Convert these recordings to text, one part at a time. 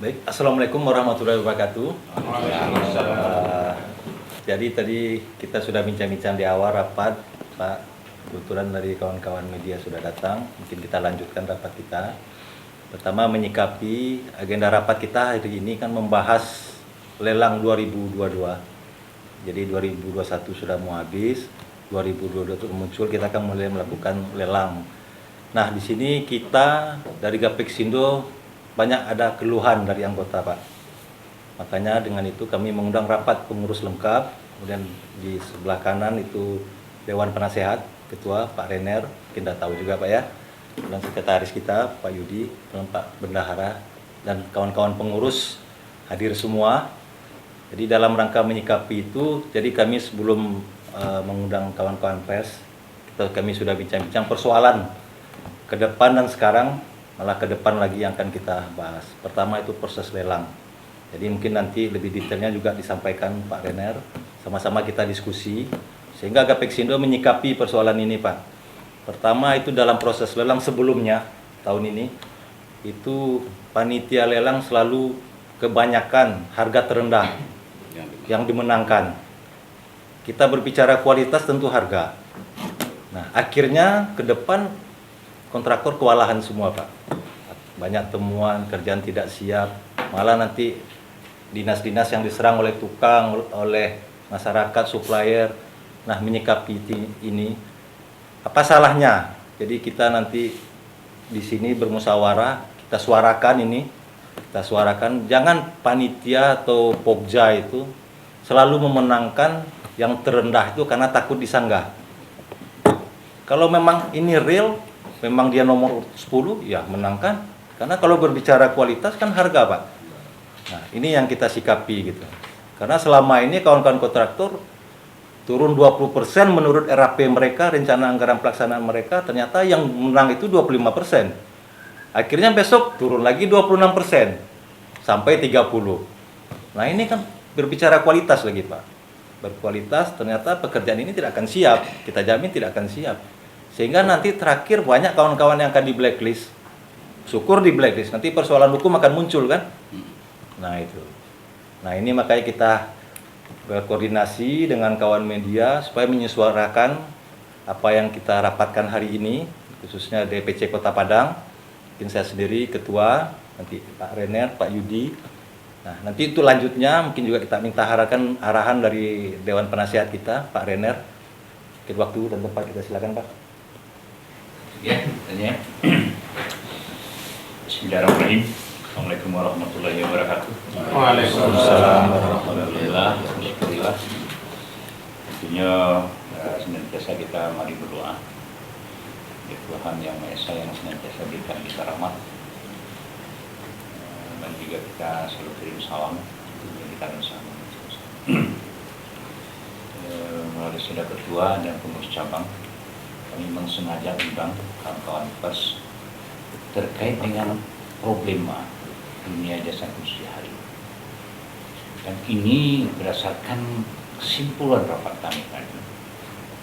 Baik, Assalamualaikum warahmatullahi wabarakatuh. Jadi tadi kita sudah bincang-bincang di awal rapat, Pak. Kebetulan dari kawan-kawan media sudah datang. Mungkin kita lanjutkan rapat kita. Pertama, menyikapi agenda rapat kita hari ini kan membahas lelang 2022. Jadi 2021 sudah mau habis, 2022 muncul, kita akan mulai melakukan lelang. Nah, di sini kita dari Gapexindo banyak ada keluhan dari anggota, Pak. Makanya dengan itu kami mengundang rapat pengurus lengkap. Kemudian di sebelah kanan itu Dewan Penasehat, Ketua Pak Renner, mungkin sudah tahu juga Pak ya. Dan sekretaris kita Pak Yudi, dan Pak Bendahara, dan kawan-kawan pengurus hadir semua. Jadi dalam rangka menyikapi itu, jadi kami sebelum mengundang kawan-kawan pers, kami sudah bincang-bincang persoalan ke depan dan sekarang, malah ke depan lagi yang akan kita bahas. Pertama itu proses lelang. Jadi mungkin nanti lebih detailnya juga disampaikan Pak Renner. Sama-sama kita diskusi sehingga Gapexindo menyikapi persoalan ini, Pak. Pertama itu dalam proses lelang sebelumnya tahun ini itu panitia lelang selalu kebanyakan harga terendah yang dimenangkan. Kita berbicara kualitas tentu harga. Nah, akhirnya ke depan kontraktor kewalahan semua, Pak. Banyak temuan, kerjaan tidak siap, malah nanti dinas-dinas yang diserang oleh tukang, oleh masyarakat, supplier. Nah, menyikapi ini, apa salahnya? Jadi kita nanti di sini bermusyawarah, kita suarakan ini, jangan panitia atau pokja itu selalu memenangkan yang terendah itu karena takut disanggah. Kalau memang ini real, memang dia nomor 10, ya menangkan. Karena kalau berbicara kualitas kan harga, Pak. Nah, ini yang kita sikapi gitu. Karena selama ini kawan-kawan kontraktor turun 20% menurut RAP mereka, rencana anggaran pelaksanaan mereka, ternyata yang menang itu 25%. Akhirnya besok turun lagi 26%, sampai 30%. Nah, ini kan berbicara kualitas lagi, Pak. Berkualitas, ternyata pekerjaan ini tidak akan siap. Kita jamin tidak akan siap. Sehingga nanti terakhir banyak kawan-kawan yang akan di blacklist. Syukur di blacklist, nanti persoalan hukum akan muncul kan. Nah itu. Nah ini makanya kita berkoordinasi dengan kawan media supaya menyuarakan apa yang kita rapatkan hari ini, khususnya DPC Kota Padang. Mungkin saya sendiri ketua, nanti Pak Renner, Pak Yudi. Nah nanti itu lanjutnya mungkin juga kita minta arahan dari Dewan Penasehat kita, Pak Renner. Mungkin waktu dan tempat kita silakan, Pak. Ya, tanya. Bismillahirrahmanirrahim. Assalamualaikum warahmatullahi wabarakatuh. Waalaikumsalam warahmatullahi wabarakatuh. Alhamdulillah. Tentunya senantiasa kita mari berdoa. Ya Tuhan yang Maha Esa yang senantiasa berikan kita rahmat. Dan juga kita selalu kirim salam untuk kita bersama. Melalui saudara ketua dan pengurus cabang, kami memang sengaja undang kawan-kawan pers terkait dengan problema dunia jasa khusus hari ini. Dan ini berdasarkan kesimpulan rapat kami tadi.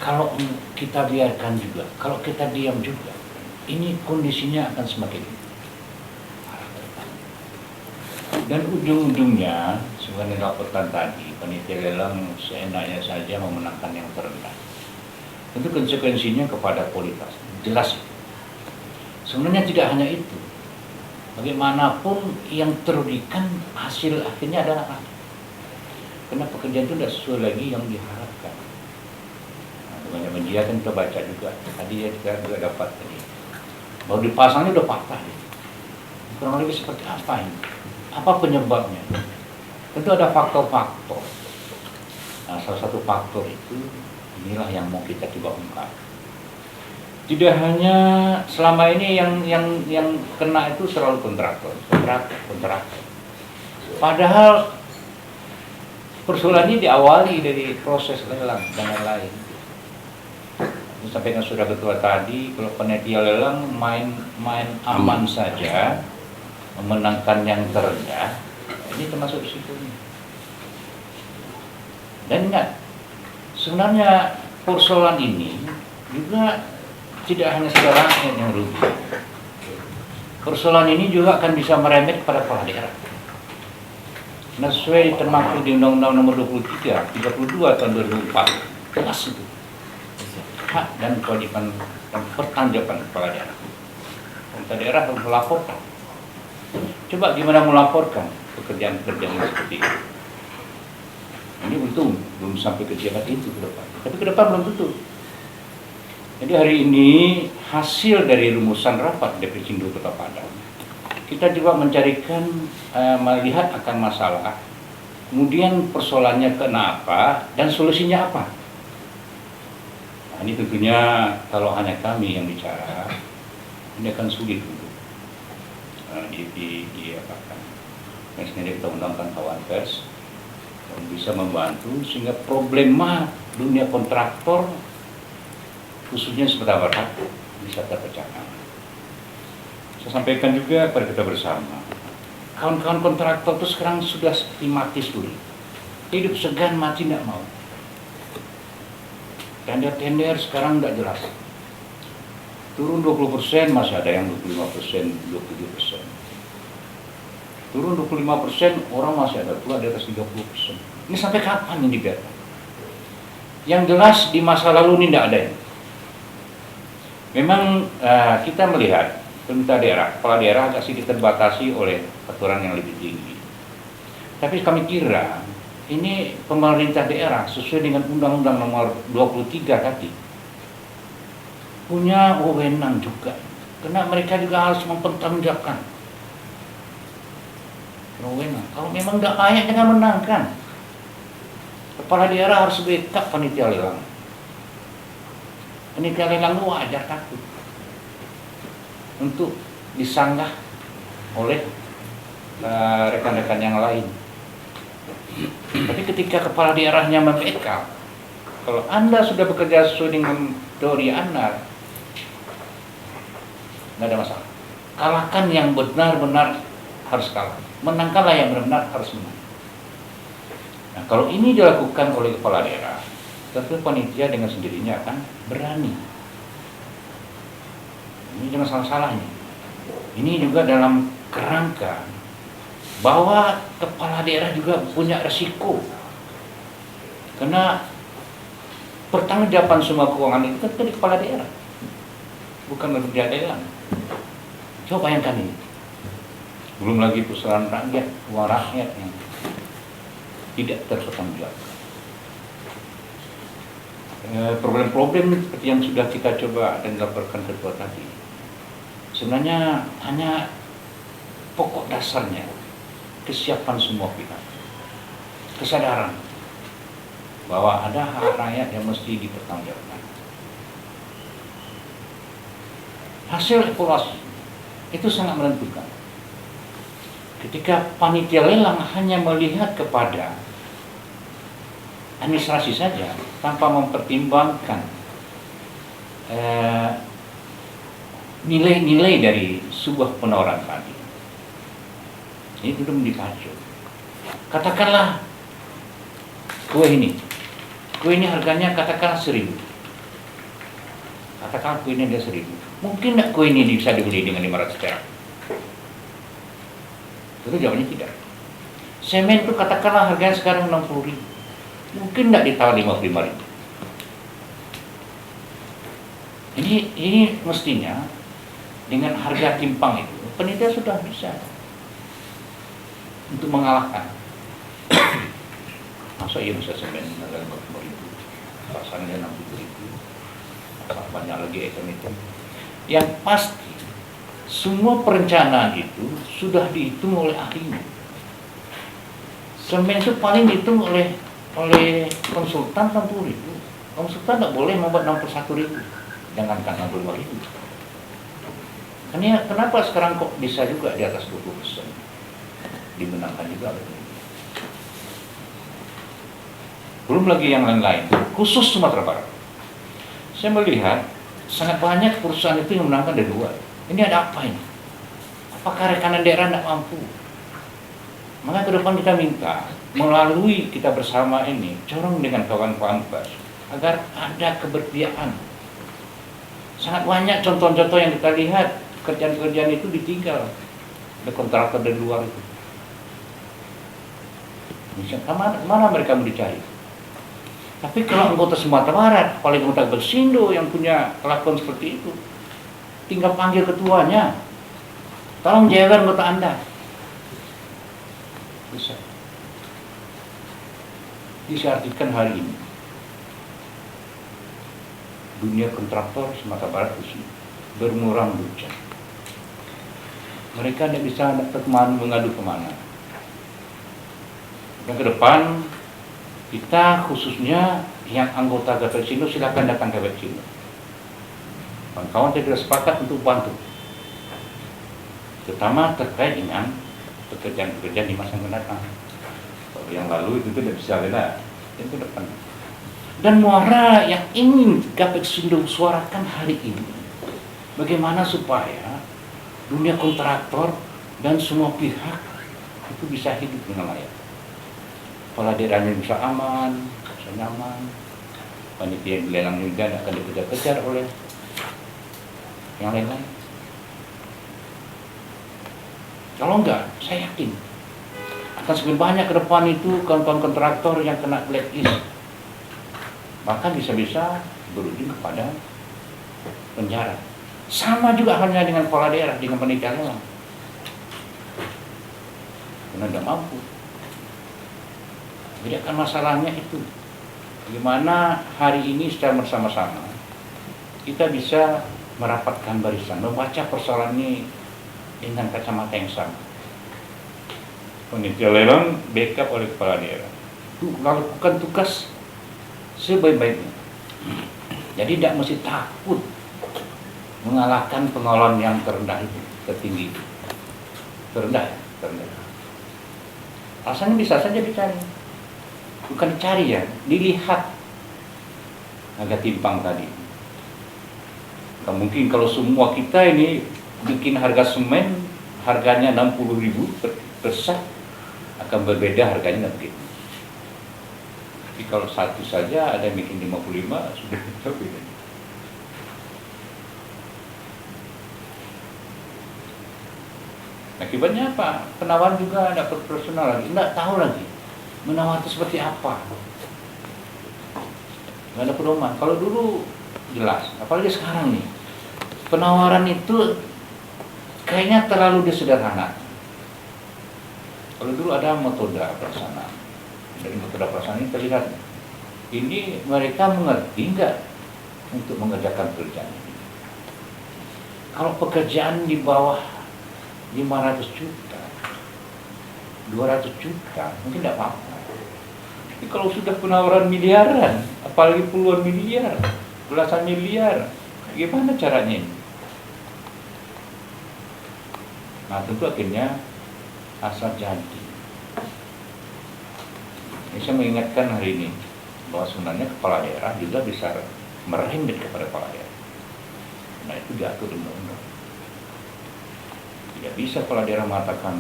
Kalau kita biarkan juga, kalau kita diam juga, ini kondisinya akan semakin parah ke depan. Dan ujung-ujungnya, sebenarnya rapotan tadi, panitia lelang seenaknya saja memenangkan yang terendah. Tentu konsekuensinya kepada kualitas, jelas. Sebenarnya tidak hanya itu. Bagaimanapun yang terugikan hasil akhirnya adalah rakyat. Karena pekerjaan itu tidak sesuai lagi yang diharapkan. Nah, banyak media kan kita baca juga. Tadi ya kita juga dapat tadi. Baru dipasangnya udah patah. Kurang lebih seperti apa ini? Apa penyebabnya? Tentu ada faktor-faktor. Nah, salah satu faktor itu inilah yang mau kita coba ungkap. Tidak hanya selama ini yang kena itu selalu kontraktor. Padahal persoalan ini diawali dari proses lelang dan lain-lain. Sampaikan sudah ketua tadi, kalau panitia lelang main aman saja, memenangkan yang terendah, ini termasuk risikonya. Dan ingat, sebenarnya persoalan ini juga tidak hanya saudara rakyat yang rugi. Persoalan ini juga akan bisa merembet kepada kepala daerah. Nah, sesuai termaktub di Undang-Undang Nomor 32 tahun 2004, jelas itu hak dan kewajiban dan pertanggungjawaban kepala daerah. Pemerintah daerah harus melaporkan. Coba gimana melaporkan pekerjaan-pekerjaan yang seperti itu? Ini untung belum sampai ke jabat itu ke depan, tapi ke depan belum tentu. Jadi hari ini hasil dari rumusan rapat DPC Kota Padang, kita juga mencarikan melihat akan masalah, kemudian persoalannya kenapa dan solusinya apa. Nah, ini tentunya kalau hanya kami yang bicara, ini akan sulit untuk diapakan. Misalnya kita undangkan kawan pers yang bisa membantu sehingga problema dunia kontraktor khususnya sepeda berhak bisa terpecahkan. Saya sampaikan juga kepada kita bersama, kawan-kawan kontraktor itu sekarang sudah seperti mati suri, hidup segan mati tidak mau. Tender sekarang tidak jelas. Turun 20%, masih ada yang 25%, 27%. Turun 25%, orang masih ada pula di atas 30%. Ini sampai kapan ini dibiarkan? Yang jelas di masa lalu ini tidak ada ini. Memang kita melihat pemerintah daerah, kepala daerah agak sedikit terbatasi oleh aturan yang lebih tinggi. Tapi kami kira ini pemerintah daerah sesuai dengan Undang-Undang Nomor 23 tadi punya wewenang juga, karena mereka juga harus mempertanggungjawabkan wewenang. Kalau memang tidak layak jangan menangkan. Kepala daerah harus backup panitia lelang. Panitia lelang itu wajar takut untuk disanggah oleh rekan-rekan yang lain. Tapi ketika kepala daerahnya membackup, kalau Anda sudah bekerja sesuai dengan teori Anda, nggak ada masalah. Kalahkan yang benar-benar harus kalah. Menangkanlah yang benar-benar harus menang. Nah, kalau ini dilakukan oleh kepala daerah, tentu panitia dengan sendirinya akan berani. Ini jangan salah-salahnya. Ini juga dalam kerangka bahwa kepala daerah juga punya resiko, karena pertanggungjawaban semua keuangan itu kan dari kepala daerah, bukan dari daerah. Coba bayangkan ini, belum lagi persoalan rakyat, uang rakyat yang tidak terpertanggungjawabkan. Problem-problem seperti yang sudah kita coba dan dilaporkan ketua tadi, sebenarnya hanya pokok dasarnya kesiapan semua pihak, kesadaran bahwa ada hak rakyat yang mesti dipertanggungjawabkan. Hasil evaluasi itu sangat menentukan. Ketika panitia lelang hanya melihat kepada administrasi saja tanpa mempertimbangkan nilai-nilai dari sebuah penawaran tadi, ini belum dikaji. Katakanlah kue ini harganya katakanlah 1.000. Katakanlah kue ini ada 1.000. Mungkin tidak kue ini bisa dibeli dengan 500 perak? Itu jawabannya tidak. Semen itu katakanlah harganya sekarang 60.000. Mungkin tidak ditawar 55.000. Ini mestinya dengan harga timpang itu panitia sudah bisa untuk mengalahkan. Masa iya bisa semen harga 50.000, pasangannya 60.000, banyak lagi item itu. Yang pasti semua perencanaan itu sudah dihitung oleh ahlinya. Semen itu paling dihitung oleh konsultan 60.000. Konsultan tidak boleh membuat 61.000, jangankan 65.000. Kenapa sekarang kok bisa juga di atas 20%? Dimenangkan juga oleh ini. Belum lagi yang lain-lain, khusus Sumatera Barat. Saya melihat sangat banyak perusahaan itu yang menangkan dari luar. Ini ada apa ini? Apakah rekanan daerah tidak mampu? Maka ke depan kita minta melalui kita bersama ini corong dengan kawan-kawan pers agar ada keberpihakan. Sangat banyak contoh-contoh yang kita lihat kerjaan-kerjaan itu ditinggal oleh kontraktor dari luar itu. Misalnya, kemana mereka mau dicari? Tapi kalau anggota Sumatera Barat, apalagi anggota Bersindo yang punya kelakuan seperti itu, tinggal panggil ketuanya, tolong jaga anggota Anda. Bisa. Disartikan hari ini, dunia kontraktor Sumatera Barat khususnya bermurang lucah. Mereka tidak bisa mengadu kemana. Dan ke depan, kita khususnya yang anggota Gapexindo silakan datang ke Gapexindo. Kawan-kawan tidak sepakat untuk bantu, terutama terkait dengan pekerjaan-pekerjaan di masa mendatang. Kalau yang lalu itu tidak bisa beda, yang ke depan. Dan muara yang ingin Gapexindo suarakan hari ini, bagaimana supaya dunia kontraktor dan semua pihak itu bisa hidup dengan layak. Kepala daerahnya bisa aman, bisa nyaman, panitia yang lelang juga tidak akan dikejar-kejar oleh yang lain-lain. Kalau enggak, saya yakin akan semakin banyak ke depan itu kawan-kawan kontraktor yang kena blacklist. Bahkan bisa-bisa berujung kepada penjara. Sama juga halnya dengan kepala daerah, dengan panitia lelang. Karena tidak mampu. Jadi akan masalahnya itu. Bagaimana hari ini secara bersama-sama kita bisa merapatkan barisan, membaca persoalan ini dengan kacamata yang sama. Panitia lelang backup oleh kepala daerah. Lakukan tugas sebaik-baiknya. Jadi tidak mesti takut mengalahkan pengelolaan yang terendah itu, tertinggi itu. Terendah. Alasannya bisa saja dicari. Bukan dicari ya, dilihat. Agak timpang tadi. Gak mungkin kalau semua kita ini bikin harga semen, harganya 60.000 per sak, akan berbeda harganya nanti. Tapi kalau satu saja ada yang bikin 55, sudah beda. Akibatnya apa? Penawaran juga tidak profesional lagi, tidak tahu lagi menawar itu seperti apa. Tidak ada pedoman. Kalau dulu jelas, apalagi sekarang nih, penawaran itu kayaknya terlalu disederhanakan. Kalau dulu ada metode pelaksanaan, dari metode pelaksanaan ini terlihat ini mereka mengerti enggak untuk mengerjakan pekerjaan ini. Kalau pekerjaan di bawah 500 juta, 200 juta, mungkin tidak apa-apa. Tapi kalau sudah penawaran miliaran, apalagi puluhan miliar, belasan miliar, gimana caranya ini? Nah tentu akhirnya asal jadi. Ini saya mengingatkan hari ini bahwa sebenarnya kepala daerah juga bisa merembet kepada kepala daerah. Nah itu diatur undang-undang. Tidak bisa kepala daerah mengatakan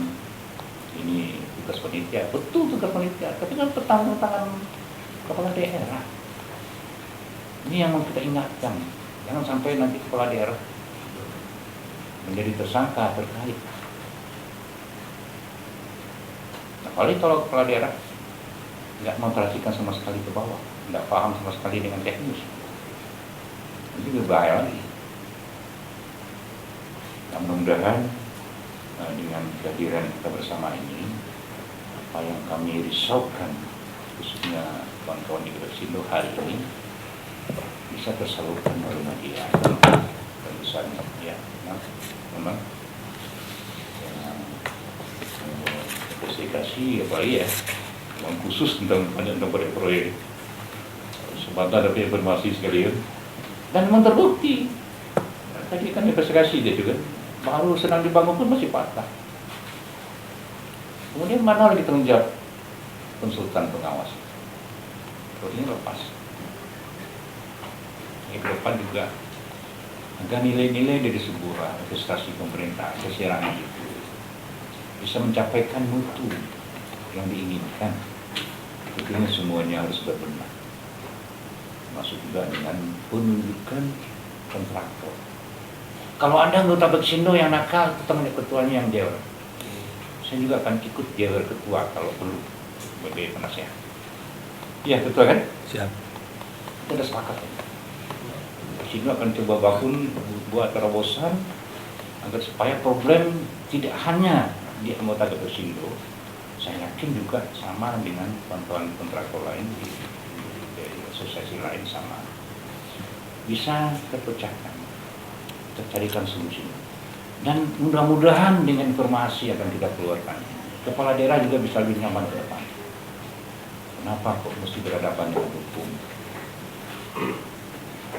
ini tugas panitia, betul tugas panitia, tapi kan tangan kepala daerah. Ini yang mau kita ingatkan, jangan sampai nanti kepala daerah menjadi tersangka terkait. Apalagi kalau kepala daerah nggak memperhatikan sama sekali ke bawah, nggak paham sama sekali dengan teknis, ini berbahaya lagi. Nah, mudah-mudahan dengan kehadiran kita bersama ini, apa yang kami risaukan khususnya kawan-kawan di Gapexindo hari ini bisa tersalurkan oleh media. Misalnya ya, memang investigasi apalagi ya, yang khusus tentang proyek sebentar ada informasi sekalian dan memang terbukti. Tadi kan investigasi dia juga baru sedang dibangun pun masih patah. Kemudian mana lagi tanggung jawab konsultan pengawas? Kalau ini lepas. Ini ke depan juga agar nilai-nilai dari sebuah investasi pemerintah, kesiaran itu bisa mencapaikan mutu yang diinginkan. Tentunya semuanya harus berbenah. Masuk juga dengan penunjukan kontraktor. Kalau ada anggota Gapexindo yang nakal, ketemu ketuanya yang jewer. Saya juga akan ikut jewer ketua kalau perlu. sebagai penasehat. Iya betul kan? Siap. Kita sepakat. Sehingga akan coba bangun buat terobosan agar supaya problem tidak hanya di anggota Gebersindo, saya yakin juga sama dengan kawan-kawan kontraktor lain di asosiasi lain sama, bisa terpecahkan, tercarikan solusi. Dan mudah-mudahan dengan informasi yang akan kita keluarkan, kepala daerah juga bisa lebih nyaman ke depan. Kenapa kok mesti berhadapan dengan hukum?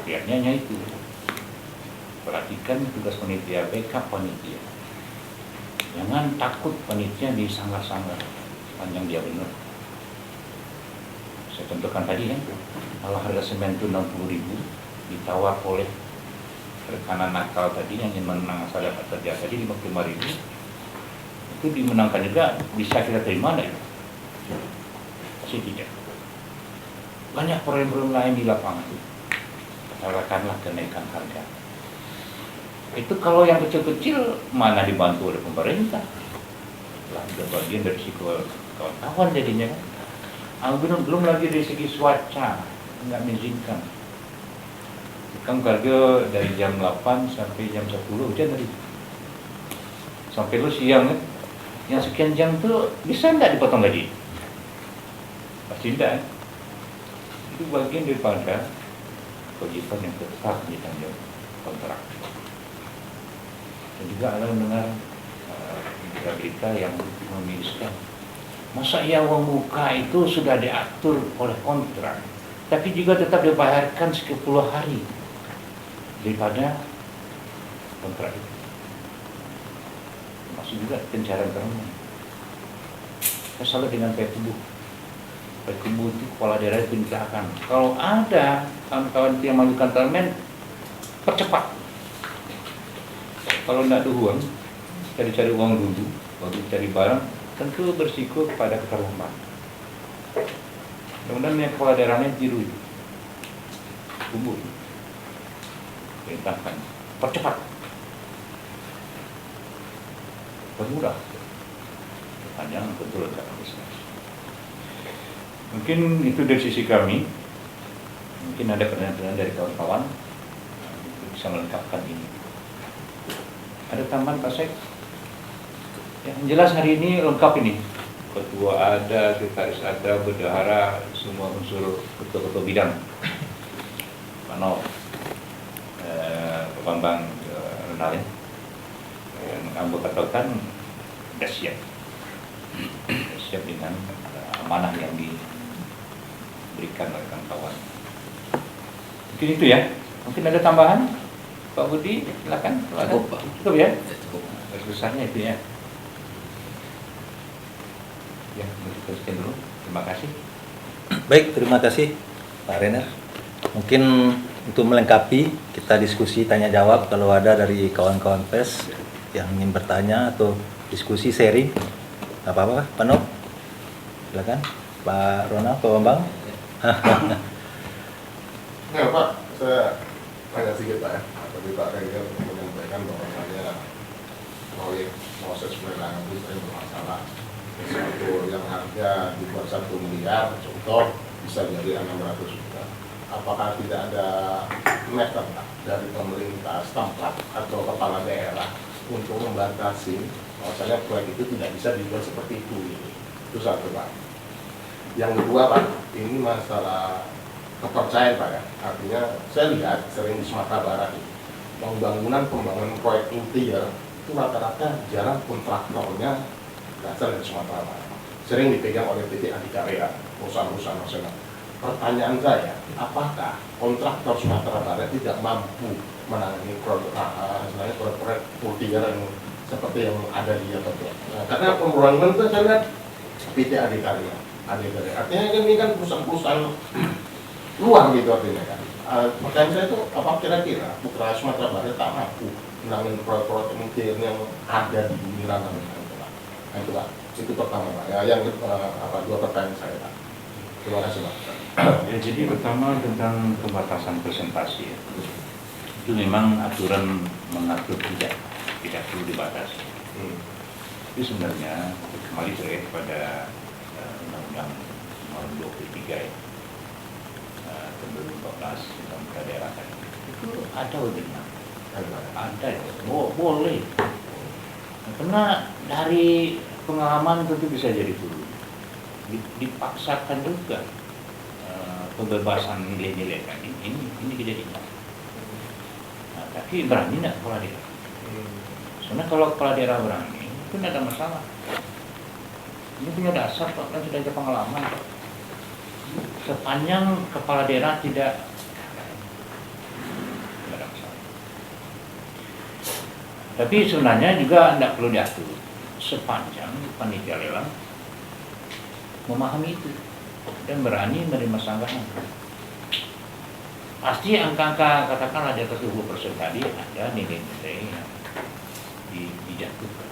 Lihatnya hanya itu. Perhatikan tugas panitia, backup panitia. Jangan takut panitia disanggah-sanggah sepanjang dia benar. Saya contohkan tadi kan, kalau harga semen itu 60.000 ditawar oleh rekanan nakal tadi yang ingin menang asal dapat kerja tadi 55.000, itu dimenangkan juga, bisa kita terima enggak? Pasti tidak. Banyak problem-problem lain di lapangan. Katakanlah kenaikan harga. Itu kalau yang kecil-kecil mana dibantu oleh pemerintah? Lah udah bagian dari risiko kawan-kawan jadinya kan. Belum lagi dari segi cuaca nggak mengizinkan. Kan harga dari jam 8 sampai jam 10 hujan tadi. Sampai lu siang kan. Yang sekian jam tuh bisa nggak dipotong gaji? Pasti tidak. Itu bagian daripada kewajiban yang tetap ditanggung kontrak. Dan juga ada mendengar berita yang memiriskan. Masa ya uang muka itu sudah diatur oleh kontrak, tapi juga tetap dibayarkan 10 hari daripada kontrak itu. Masih juga pencarian termen. Saya salut dengan Payakumbuh. Payakumbuh itu kepala daerah diperintahkan, kalau ada kawan-kawan yang mengajukan termen, percepat. Kalau tidak ada uang, cari uang dulu, baru cari barang, tentu bersiko kepada keterlambatan. Kemudian yang kepala daerahnya tiru, kumpul, perintahkan, percepat, permudah, panjang betul tak bisa. Mungkin itu dari sisi kami. Mungkin ada pertanyaan dari kawan-kawan bisa melengkapkan ini. Ada tambahan Pak Sek? Yang jelas hari ini lengkap ini. Ketua ada, sekretaris ada, bendahara, semua unsur ketua-ketua bidang. Pak No, Pak Bambang Renalin, yang anggota katakan sudah siap. Siap dengan amanah yang diberikan oleh kawan-kawan. Mungkin itu ya. Mungkin ada tambahan, Pak Budi, silakan. Cukup ya. Garis besarnya itu ya. Ya, teruskan dulu. Terima kasih. Baik, terima kasih Pak Renner. Mungkin untuk melengkapi kita diskusi tanya jawab, kalau ada dari kawan-kawan pers yang ingin bertanya atau diskusi sharing, apa-apa Pak No? Silakan. Pak Ronald, Pak Bambang. Nah Pak, saya tanya sedikit Pak ya. Tadi Pak Renner menyampaikan bahwasanya proyek proses pelelangan itu sering bermasalah. Sesuatu yang harga dibuat 1 miliar, contoh bisa jadi 600 juta. Apakah tidak ada method dari pemerintah setempat atau kepala daerah untuk membatasi bahwasanya proyek itu tidak bisa dibuat seperti itu? Itu satu Pak. Yang kedua Pak, ini masalah kepercayaan Pak ya. Artinya saya lihat sering di Sumatera Barat ini, pembangunan proyek interior itu rata-rata jarang kontraktornya berasal dari Sumatera Barat. Sering dipegang oleh PT Adikarya, perusahaan-perusahaan nasional. Pertanyaan saya, apakah kontraktor Sumatera Barat tidak mampu menangani proyek interior yang seperti yang ada di Jakarta? Nah, karena pembangunan itu saya lihat PT Adikarya. Artinya ini kan perusahaan-perusahaan luar gitu artinya kan. Pertanyaan saya itu apa kira-kira putra Sumatera Barat tak mampu menangani proyek-proyek interior yang ada di bumi rata itu Pak. Itu pertama Pak. Ya, yang dua pertanyaan saya Pak. Terima kasih Pak. Ya, jadi pertama tentang pembatasan presentasi. Itu memang aturan mengatur tidak perlu dibatasi. Itu sebenarnya kembali kepada undang-undang Undang-Undang Nomor 23 ya, tahun 2014 tentang kepala daerah tadi. Itu ada wajibnya. Ada ya, boleh. Karena dari pengalaman tentu bisa jadi guru. Dipaksakan juga pembebasan nilai-nilai tadi. Ini kejadian. Nah, tapi berani nggak kepala daerah? Soalnya kalau kepala daerah berani, itu tidak ada masalah. Ini punya dasar kok, kan sudah ada pengalaman kok. Sepanjang kepala daerah tidak ada masalah. Tapi sebenarnya juga tidak perlu diatur sepanjang panitia lelang memahami itu dan berani menerima sanggahan. Pasti angka-angka katakanlah di atas 20% tadi ada nilai-nilai yang dijatuhkan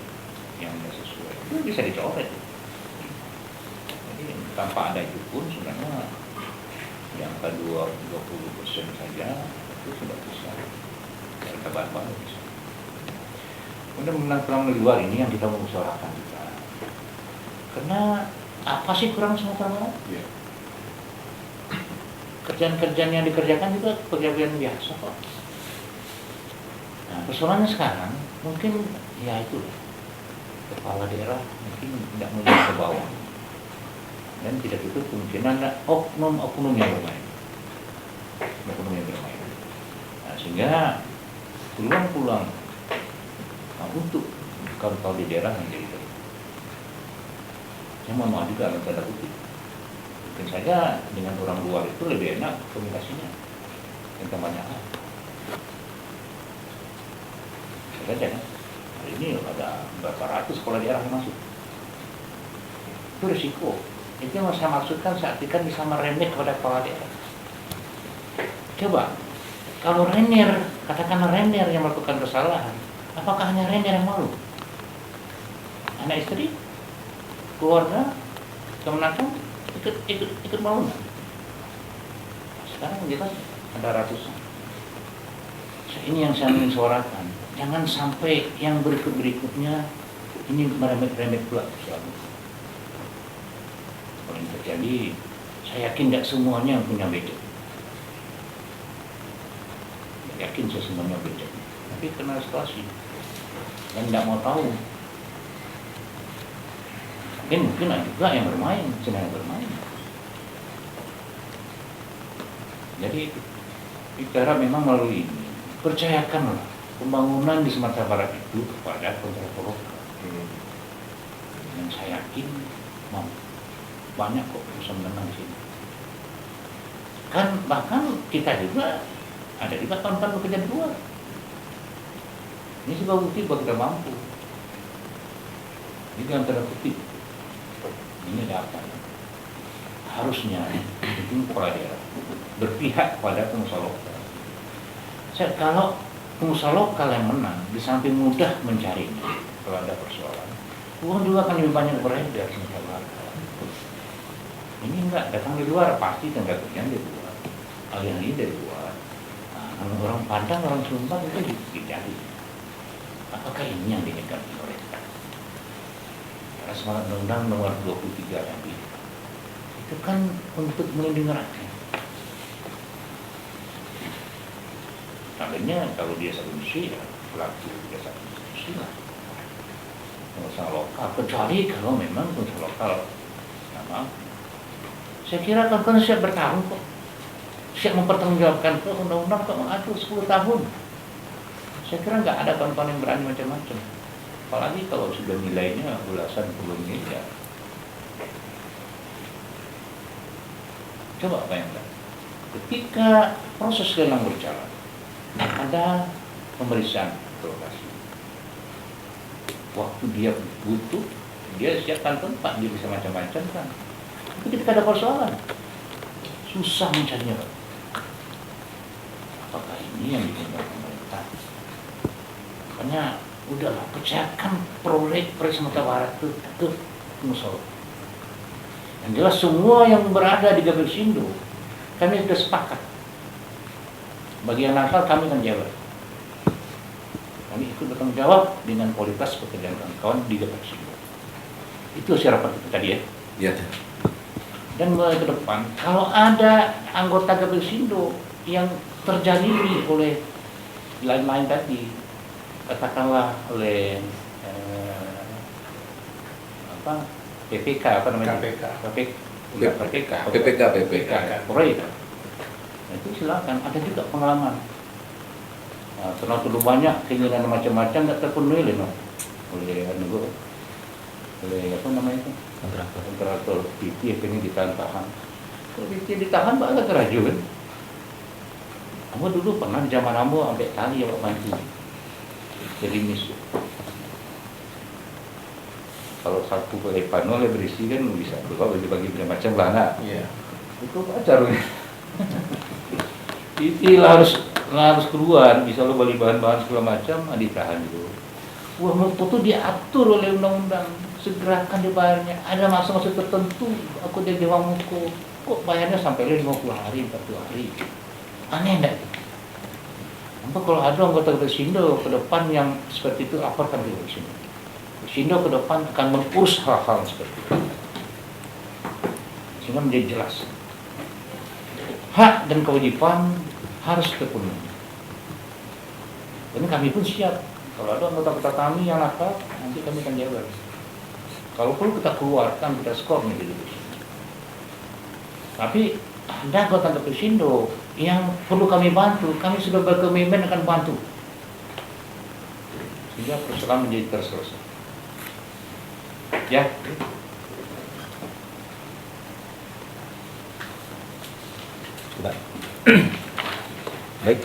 yang tidak sesuai. Itu bisa dicoret. Jadi tanpa ada itu pun sebenarnya yang angka 20% saja itu sudah bisa kita bantu bisa. Undang-undang di luar ini yang kita mau usahakan juga. Karena apa sih kurang Sumatera Barat? Iya. Kerjaan-kerjaan yang dikerjakan juga pekerjaan biasa kok. Nah, persoalannya sekarang mungkin ya itu kepala daerah mungkin tidak melihat ke bawah dan tidak itu kemungkinan ada oknum yang bermain. Nah, sehingga peluang-peluang untuk kawan-kawan di daerah yang jadi itu. Saya mohon maaf juga dalam tanda kutip. Mungkin saja dengan orang luar itu lebih enak komunikasinya tentang banyak hal. Saja kan, hari ini ada berapa ratus kepala daerah yang masuk. Itu risiko. Itu yang saya maksudkan saat ikan bisa meremeh kepada kepala daerah. Coba, kalau Renier, katakan Renier yang melakukan kesalahan, apakah hanya Renier yang malu? Anak istri, keluarga, kemenakan, ikut malu nggak? Sekarang kita ada ratusan. Ini yang saya ingin suarakan. Jangan sampai yang berikut-berikutnya ini meremeh-remeh pula selalu. Kalau ini terjadi, saya yakin tidak semuanya yang punya budget. Yakin saya semuanya budget. Tapi kena eskalasi dan tidak mau tahu. Mungkin ada juga yang bermain, sedang bermain. Jadi bicara memang melalui ini. Percayakanlah pembangunan di Sumatera Barat itu kepada kontraktor lokal. Yang saya yakin banyak kok bisa menang di sini. Kan bahkan kita juga ada juga kawan-kawan bekerja di luar. Ini sebuah bukti bahwa kita mampu. Ini antara kutip. Ini ada apa? Harusnya itu kepala daerah berpihak pada pengusaha lokal. Kalau pengusaha lokal yang menang, di samping mudah mencarinya kalau ada persoalan, uang juga akan lebih banyak beredar Sumatera Barat. Ini enggak datang dari luar, pasti tenaga kerja dari luar, ahli-ahli dari luar. Nah, orang Padang, orang Sumbar itu dicari. Apakah ini yang diinginkan pemerintah? Karena semangat undang-undang nomor 23 tadi itu kan untuk melindungi rakyat. Makanya kalau dia satu misi ya pelaku dia satu misi lah. Pengusaha lokal, kecuali kalau memang pengusaha lokal sama. Saya kira kawan-kawan siap bertarung kok, siap mempertanggungjawabkan ke undang-undang kok mengatur 10 tahun. Saya kira nggak ada kawan-kawan yang berani macam-macam. Apalagi kalau sudah nilainya belasan puluh miliar. Coba bayangkan, ketika proses lelang berjalan, ada pemeriksaan lokasi. Waktu dia butuh, dia siapkan tempat, dia bisa macam-macam kan. Tapi ketika ada persoalan, susah mencarinya. Apakah ini yang diinginkan pemerintah? Makanya udahlah, percayakan proyek Sumatera Barat itu pengusaha. Yang jelas semua yang berada di Gabelsindo, kami sudah sepakat. Bagi yang nakal kami akan jawab. Kami ikut bertanggung jawab dengan kualitas pekerjaan kawan-kawan di Gabelsindo. Itu syarat kita tadi ya. Iya. dan mulai ke depan kalau ada anggota Gapeksindo yang terjalimi oleh lain-lain tadi, katakanlah oleh PPK apa namanya? KPK. PPK, Polri. Nah, itu silakan, ada juga pengalaman. Nah, karena terlalu banyak keinginan macam-macam nggak terpenuhi oleh apa namanya itu? Kontraktor PT pengen ditahan. Kalau PT ditahan agak keraju kan. Kamu dulu pernah di zaman kamu sampai kali ya Pak Bantu. Jadi misu. Kalau satu panel berisi kan bisa dua bagi macam lah. Iya. Itu pacar. PT harus keluar, bisa lo beli bahan-bahan segala macam, ditahan dulu. Uang mutu itu diatur oleh undang-undang. Segerakan dibayarnya. Ada masa-masa tertentu aku jadi uang muku. Kok bayarnya sampai 50 hari, 40 hari. Aneh enggak? Apa kalau ada anggota Gapeksindo ke depan yang seperti itu, laporkan ke Gapeksindo. Gapeksindo ke depan akan mengurus hal-hal seperti itu. Sehingga menjadi jelas. Hak dan kewajiban harus terpenuhi. Dan kami pun siap. Kalau ada anggota kami yang nakal, nanti kami akan jaga. Kalau perlu kita keluarkan, kita skor nih gitu. Tapi ada anggota Gapeksindo yang perlu kami bantu, kami sudah berkomitmen akan bantu. Sehingga persoalan menjadi terselesai. Ya. Baik,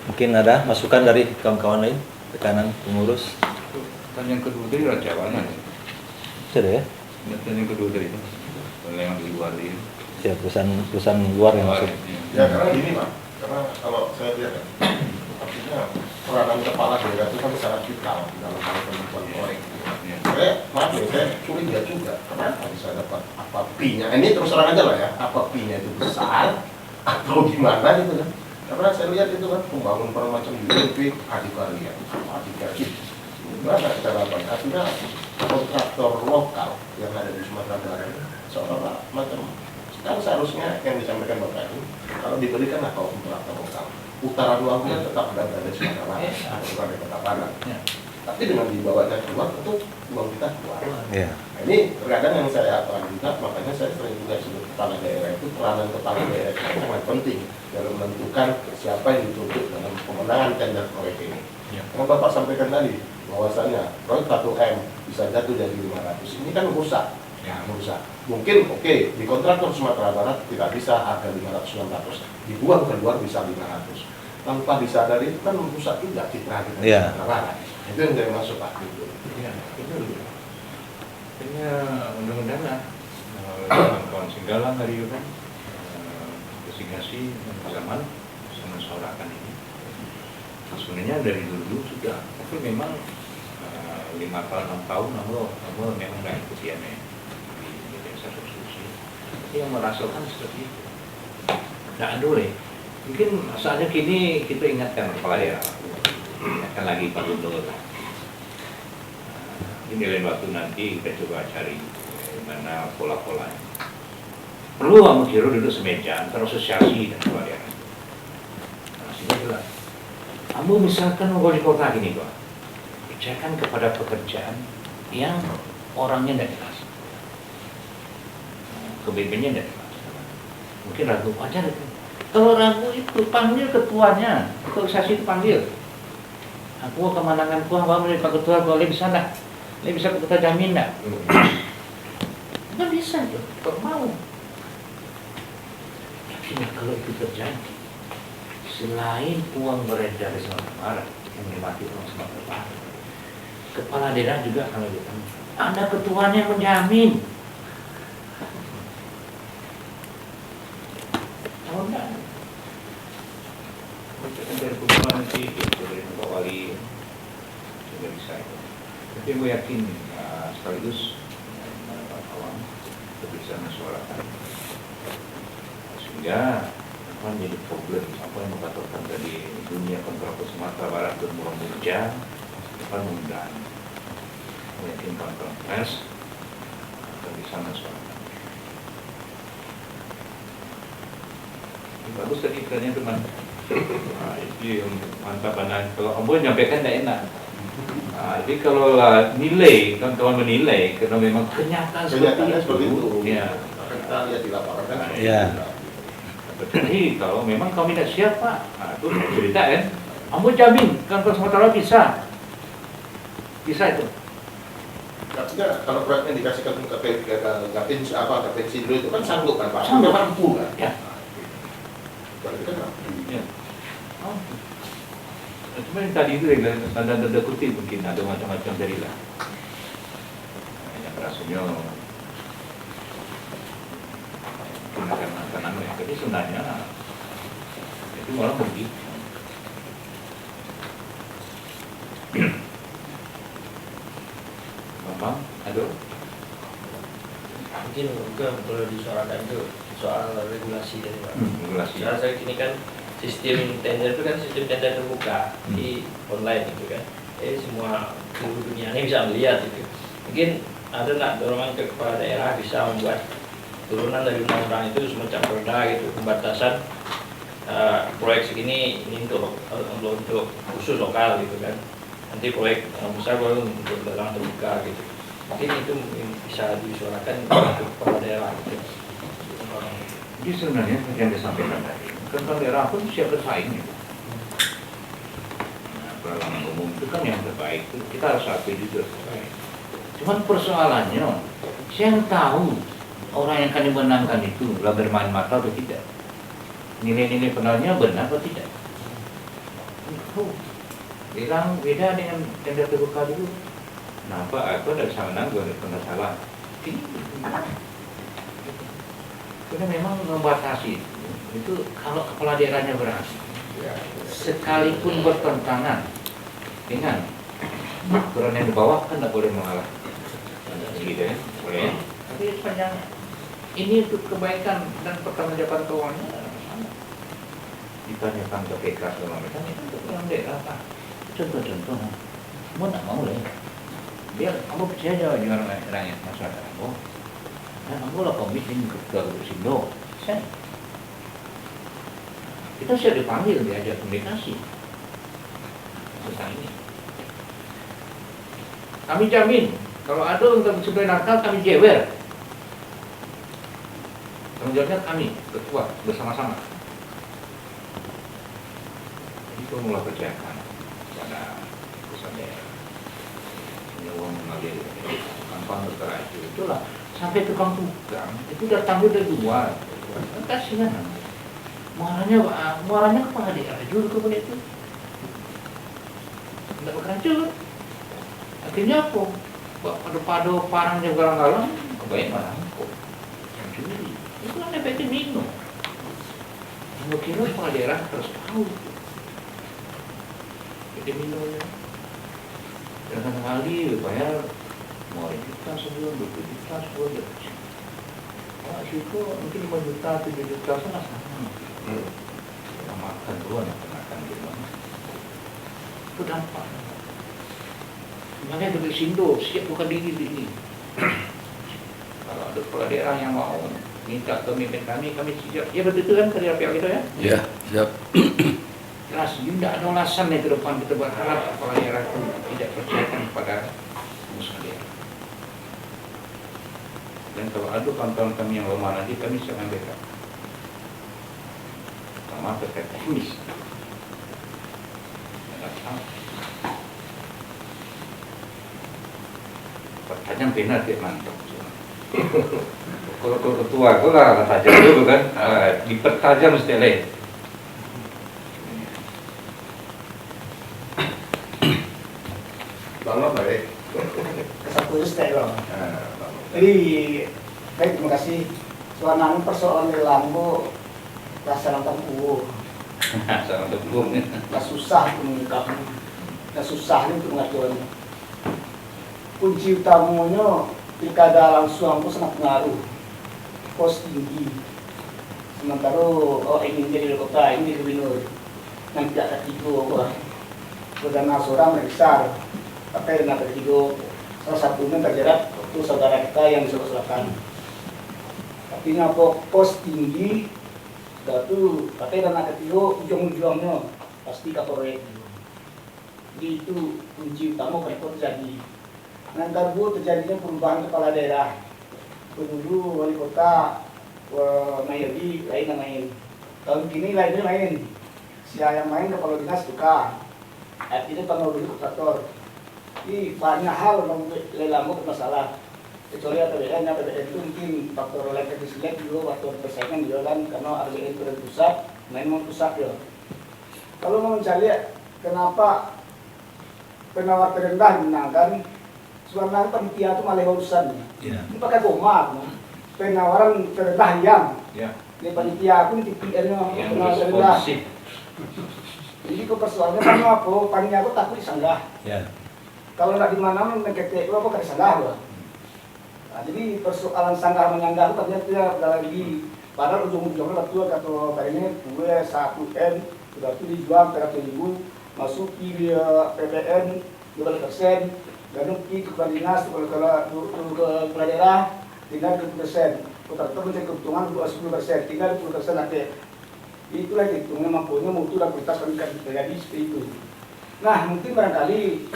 mungkin ada masukan dari kawan-kawan lain, tekanan pengurus. Pertanyaan kedua dari Raja Wana. Sudah ya? Pertanyaan kedua dari itu. Kalau yang di luar ini. Ya, perusahaan luar yang masuk. Ya karena gini Pak, karena kalau saya lihat ya, artinya peranan kepala daerah itu kan sangat vital dalam hal penentuan proyek. Maaf ya, saya curiga juga kenapa bisa dapat apa P-nya. Ini terus terang aja lah ya, apa P-nya itu besar atau gimana gitu kan. Karena saya lihat itu kan pembangun macam ULP, Adikarya, gimana cara apa? Artinya kontraktor lokal yang ada di Sumatera Barat seolah-olah macam kan seharusnya yang disampaikan Bapak itu kalau diberikan kalau kontraktor lokal utara luarnya tetap berada di Sumatera Barat, bukan di Kota Padang. Tapi dengan dibawanya keluar itu uang kita keluar. Nah, ini terkadang yang saya akan juga, makanya saya sering juga sebut kepala daerah itu peranan kepala daerah itu sangat penting dalam menentukan siapa yang dituntut dalam pemenangan tender proyek ini. Yang Bapak sampaikan tadi bahwasanya proyek 1M bisa jatuh dari 500, ini kan rusak. Ya, merusak. Mungkin oke, di kontraktor Sumatera Barat tidak bisa harga 500-600, dibuang keluar bisa 500. Tanpa disadari itu kan merusak juga citra kita di Sumatera Barat. Itu yang saya maksud Pak. Iya, betul. Kayaknya undang-undang lah. Kawan-kawan Singgalang hari itu kan investigasi dan bersamaan mensuarakan ini. Sebenarnya dari dulu sudah, tapi memang 5 tahun 6 tahun namun memang nggak ikuti ya di desa substitusi. Yang merasakan seperti itu. Nggak boleh. Mungkin saatnya kini kita ingatkan kepala ya, ingatkan lagi Pak Gubernur. Ini lain waktu nanti kita coba cari mana pola-polanya. Perlu kamu kira duduk semeja antara asosiasi dan kepala daerah. Nah, sehingga jelas. Kamu misalkan mau di kota gini Pak, percayakan kepada pekerjaan yang orangnya tidak jelas, kebebasannya tidak jelas. Mungkin ragu aja itu. Kalau ragu itu panggil ketuanya, asosiasi itu panggil. Aku kemenangan ku apa menjadi Pak Ketua boleh di sana. Ini bisa kita jamin enggak? Nggak bisa tuh, kok mau. Tapi kalau itu terjadi, selain uang beredar di Sumatera Barat yang menikmati uang Sumatera Barat, kepala daerah juga kalau ditanya, ada ketuanya yang menjamin. Tahu enggak? Dari pengumuman nanti dari Pak Wali juga bisa itu. Tapi gue yakin sekaligus kawan bisa mensuarakan sehingga akan menjadi problem apa yang mengatakan dari dunia kontraktor Sumatera Barat bermurah murja akan mengundang meyakinkan pers akan bisa mensuarakan. bagus tadi ikannya teman. Nah, itu yang mantap anak. Kalau Ambo nyampaikan tidak enak. Nah, jadi kalau lah nilai, kawan-kawan menilai, karena memang kenyataan Kenyataannya seperti itu. Ya. Ya. Akan kita lihat di lapangan kan. Ya. Jadi kalau memang kami tidak siap Pak, nah, itu cerita kan. Ambo jamin kan kalau Sumatera bisa itu. Artinya kalau proyeknya dikasihkan ke Kapensindo itu kan sanggup kan Pak? Sanggup. Mampu kan? Ya. Berarti kan mampu. Ya. Oh. Cuma yang tadi itu tanda kutip mungkin ada macam-macam dari lah. Yang rasanya menggunakan ya. Jadi sebenarnya itu orang begitu. Bang, aduh. Mungkin juga perlu disuarakan itu soal regulasi dari Pak. Regulasi. Saya rasa ini kan sistem tender itu kan sistem tender terbuka di online gitu kan. Semua seluruh dunia ini bisa melihat itu. Mungkin ada nggak dorongan ke kepala daerah bisa membuat turunan dari undang-undang itu semacam perda gitu pembatasan proyek segini ini untuk khusus lokal gitu kan. Nanti proyek besar baru untuk dalam terbuka gitu. Mungkin itu bisa disuarakan ke kepala daerah gitu. Jadi sebenarnya yang disampaikan tadi, kan daerah pun siap bersaing gitu. Nah, pengalaman umum itu kan yang terbaik, kita harus akui juga terbaik. Cuman persoalannya, saya tahu orang yang akan dimenangkan itu lah bermain mata atau tidak. Nilai-nilai penilaiannya benar atau tidak. Itu bilang beda dengan tender terbuka dulu. Kenapa aku tidak bisa menang, gue pernah salah. Ini karena memang membatasi itu kalau kepala daerahnya berhasil, sekalipun bertentangan dengan aturan yang di bawah kan tidak boleh mengalah, gitu ya, boleh. Tapi sepanjang ini untuk kebaikan dan pertanggungjawaban keuangannya sama. Ditanyakan ke PK segala macam itu untuk orang daerah Pak. Contoh-contoh, mau tidak mau lah. Biar kamu percaya dengan rakyat masyarakat kamu. Dan kamu lah komitmen ke Kapensindo. Kita sudah dipanggil diajak komunikasi tentang ini. Kami jamin kalau ada untuk sebelum nakal kami jewer. Tanggung jawabnya kami ketua bersama-sama. Itu mulai percayakan kepada pusat daerah. Uang mengalir kampung bergerak itulah sampai tukang itu datang dari luar kan kasihan muaranya kepala daerah juga kemudian itu tidak berkerajaan akhirnya apa pada parangnya galang-galang kebanyakan marangkok yang curi itu kan efeknya minum kira kepala daerah harus tahu jadi minumnya dengan kali bayar mau juta sebulan, 20 juta sebulan ya kecil. Wah situ mungkin 5 juta, 7 juta sana sama. Kita makan duluan ya, makan di mana. Itu dampak. Makanya Kapensindo siap buka diri ini. Kalau ada kepala daerah yang mau minta pemimpin kami siap. Ya betul kan kerja pihak itu ya? Ya, siap. Jelas, tidak ada alasan yang ke depan kita berharap kepala daerah itu tidak percayakan kepada usaha daerah. Dan kalau ada kawan-kawan kami yang lemah nanti kami bisa mengambilkan. Sama terkait teknis. Pertanyaan benar dia mantap. Kalau ketua itu lah tajam dulu kan, dipertajam mesti lain. Bang baik. Kesatu stay Bang. Jadi baik, terima kasih. Soalnya persoalan lelang laksanakan uang. Sama dukung. Nggak susah mengungkapnya, nggak susah nih untuk mengaturnya. Kunci utamanya pilkada langsung aku sangat pengaruh, pos tinggi. Sementara ingin jadi wali kota, ini gubernur, nanti ada tiga wah, perdana seorang yang besar, tapi dengan tiga salah satunya terjerat waktu saudara kita yang di Sulawesi Selatan. Artinya pos tinggi Itu pakai dana ketiga ujung-ujungnya pasti ke proyek. Jadi itu kunci utama kenapa terjadi. Nanti terjadinya perubahan kepala daerah. Dulu wali kota Mayadi lain. Tahun ini lainnya lain. Siapa yang main kepala dinas tukar. Artinya pengelola kontraktor. Ini banyak hal yang lelang masalah. Kecuali APBN itu mungkin faktor lain keselek juga, faktor persaingan juga kan, karena APBN itu dari pusat, memang pusat ya. Kalau mau mencari kenapa penawar terendah dimenangkan, sebenarnya panitia itu malah urusan. Ini pakai koma, penawaran terendah yang, ini panitia aku ini TPN-nya penawar terendah. Jadi persoalannya kan apa? Panitia aku takut disanggah. Kalau nggak di mana mengetek aku kan disanggah loh. Nah, jadi persoalan sanggah menyanggah itu ternyata ada lagi. Padahal ujung-ujungnya betul kata kayaknya gue 1M sudah tuh dijual 300.000 masuk di PPN 12%, dan ke kepala dinas ke kepala daerah tinggal 20%. Kontraktor mencari keuntungan 10%, tinggal 10% nanti. Itulah hitungnya mampunya mutu dan kualitas pendidikan terjadi seperti itu. Nah, mungkin barangkali